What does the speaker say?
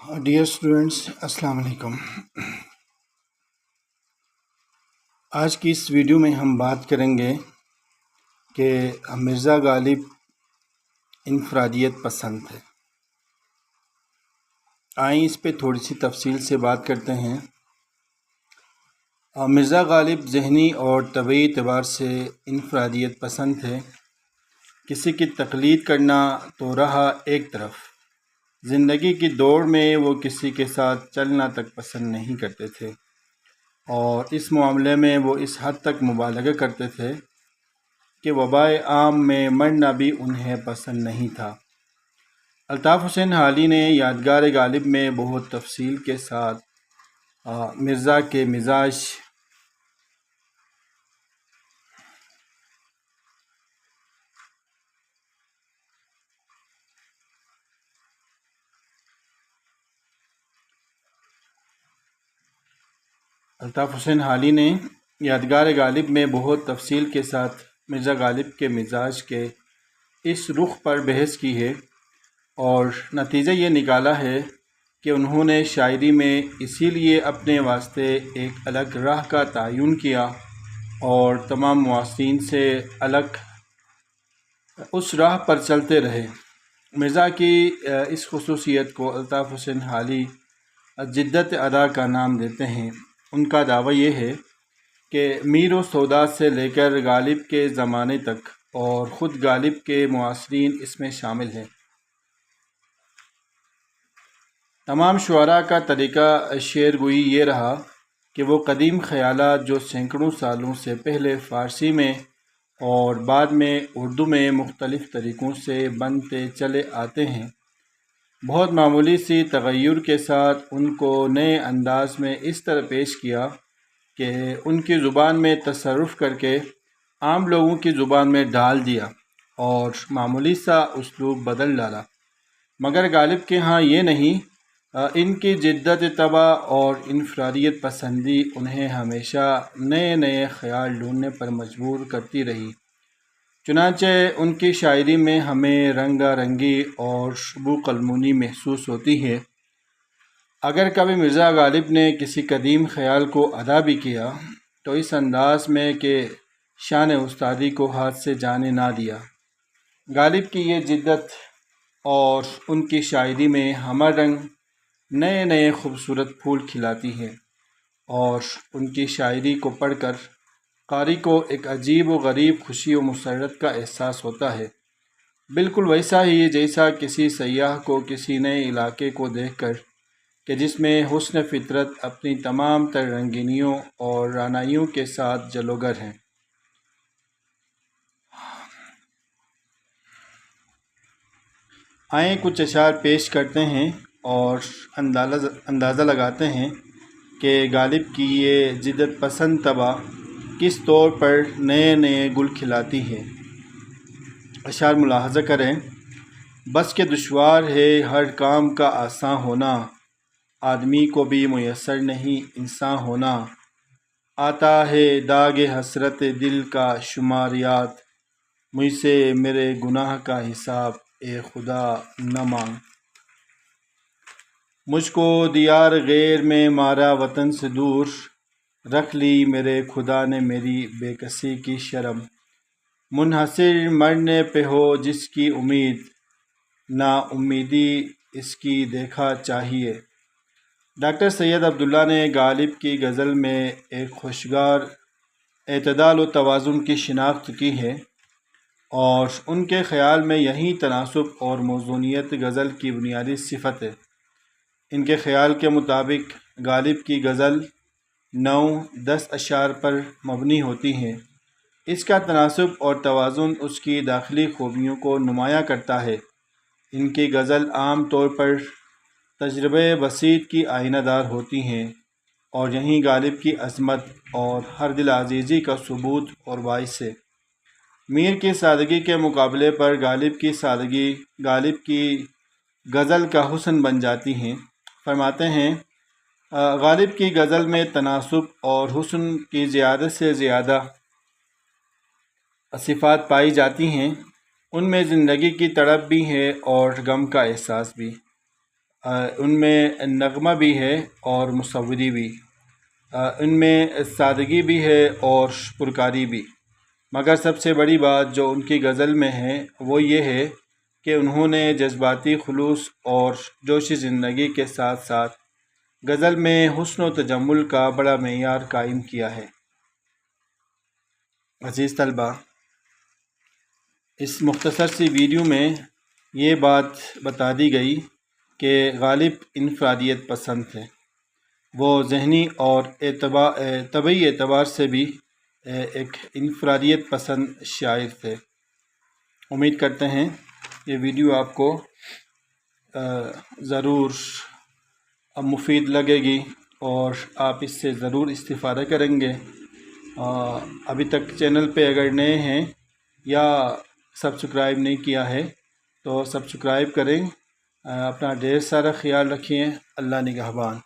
Dear students, السلام علیکم۔ آج کی اس ویڈیو میں ہم بات کریں گے کہ مرزا غالب انفرادیت پسند ہے۔ آئیں اس پہ تھوڑی سی تفصیل سے بات کرتے ہیں۔ مرزا غالب ذہنی اور طبعی اعتبار سے انفرادیت پسند ہے۔ کسی کی تقلید کرنا تو رہا ایک طرف، زندگی کی دوڑ میں وہ کسی کے ساتھ چلنا تک پسند نہیں کرتے تھے، اور اس معاملے میں وہ اس حد تک مبالغہ کرتے تھے کہ وبائے عام میں مرنا بھی انہیں پسند نہیں تھا۔ الطاف حسین حالی نے یادگار غالب میں بہت تفصیل کے ساتھ مرزا کے مزاج الطاف حسین حالی نے یادگار غالب میں بہت تفصیل کے ساتھ مرزا غالب کے مزاج کے اس رخ پر بحث کی ہے، اور نتیجہ یہ نکالا ہے کہ انہوں نے شاعری میں اسی لیے اپنے واسطے ایک الگ راہ کا تعین کیا اور تمام معاصرین سے الگ اس راہ پر چلتے رہے۔ مرزا کی اس خصوصیت کو الطاف حسین حالی جدت ادا کا نام دیتے ہیں۔ ان کا دعویٰ یہ ہے کہ میر و سودات سے لے کر غالب کے زمانے تک اور خود غالب کے معاصرین اس میں شامل ہیں، تمام شعراء کا طریقہ شعر گوئی یہ رہا کہ وہ قدیم خیالات جو سینکڑوں سالوں سے پہلے فارسی میں اور بعد میں اردو میں مختلف طریقوں سے بنتے چلے آتے ہیں، بہت معمولی سی تغیر کے ساتھ ان کو نئے انداز میں اس طرح پیش کیا کہ ان کی زبان میں تصرف کر کے عام لوگوں کی زبان میں ڈال دیا اور معمولی سا اسلوب بدل ڈالا۔ مگر غالب کے ہاں یہ نہیں، ان کی جدت طبع اور انفرادیت پسندی انہیں ہمیشہ نئے نئے خیال ڈھونڈنے پر مجبور کرتی رہی۔ چنانچہ ان کی شاعری میں ہمیں رنگا رنگی اور بو قلمونی محسوس ہوتی ہے۔ اگر کبھی مرزا غالب نے کسی قدیم خیال کو ادا بھی کیا تو اس انداز میں کہ شان استادی کو ہاتھ سے جانے نہ دیا۔ غالب کی یہ جدت اور ان کی شاعری میں ہمہ رنگ نئے نئے خوبصورت پھول کھلاتی ہے، اور ان کی شاعری کو پڑھ کر قاری کو ایک عجیب و غریب خوشی و مسرت کا احساس ہوتا ہے، بالکل ویسا ہی جیسا کسی سیاح کو کسی نئے علاقے کو دیکھ کر کہ جس میں حسن فطرت اپنی تمام تر رنگینیوں اور رعنائیوں کے ساتھ جلوگر ہیں۔ آئیں کچھ اشعار پیش کرتے ہیں اور اندازہ لگاتے ہیں کہ غالب کی یہ جدت پسند طبع کس طور پر نئے نئے گل کھلاتی ہے۔ اشعار ملاحظہ کریں۔ بس کہ دشوار ہے ہر کام کا آساں ہونا، آدمی کو بھی میسر نہیں انسان ہونا، آتا ہے داغ حسرت دل کا شمار یاد، مجھ سے میرے گناہ کا حساب اے خدا نہ مانگ۔ مجھ کو دیار غیر میں مارا وطن سے دور، رکھ لی میرے خدا نے میری بے کسی کی شرم، منحصر مرنے پہ ہو جس کی امید، نا امیدی اس کی دیکھا چاہیے۔ ڈاکٹر سید عبداللہ نے غالب کی غزل میں ایک خوشگوار اعتدال و توازن کی شناخت کی ہے، اور ان کے خیال میں یہی تناسب اور موزونیت غزل کی بنیادی صفت ہے۔ ان کے خیال کے مطابق غالب کی غزل 9-10 اشعار پر مبنی ہوتی ہیں۔ اس کا تناسب اور توازن اس کی داخلی خوبیوں کو نمایاں کرتا ہے۔ ان کی غزل عام طور پر تجربہ بسیط کی آئینہ دار ہوتی ہیں، اور یہیں غالب کی عظمت اور ہر دل عزیزی کا ثبوت اور باعث ہے۔ میر کی سادگی کے مقابلے پر غالب کی سادگی غالب کی غزل کا حسن بن جاتی ہیں۔ فرماتے ہیں، غالب کی غزل میں تناسب اور حسن کی زیادہ سے زیادہ صفات پائی جاتی ہیں۔ ان میں زندگی کی تڑپ بھی ہے اور غم کا احساس بھی۔ ان میں نغمہ بھی ہے اور مصوری بھی، ان میں سادگی بھی ہے اور پرکاری بھی، مگر سب سے بڑی بات جو ان کی غزل میں ہے وہ یہ ہے کہ انہوں نے جذباتی خلوص اور جوش زندگی کے ساتھ ساتھ غزل میں حسن و تجمل کا بڑا معیار قائم کیا ہے۔ عزیز طلبہ، اس مختصر سی ویڈیو میں یہ بات بتا دی گئی کہ غالب انفرادیت پسند تھے، وہ ذہنی اور طبعی اعتبار سے بھی ایک انفرادیت پسند شاعر تھے۔ امید کرتے ہیں یہ ویڈیو آپ کو ضرور مفید لگے گی اور آپ اس سے ضرور استفادہ کریں گے۔ ابھی تک چینل پہ اگر نئے ہیں یا سبسکرائب نہیں کیا ہے تو سبسکرائب کریں۔ اپنا ڈھیر سارا خیال رکھیں۔ اللہ نگہبان۔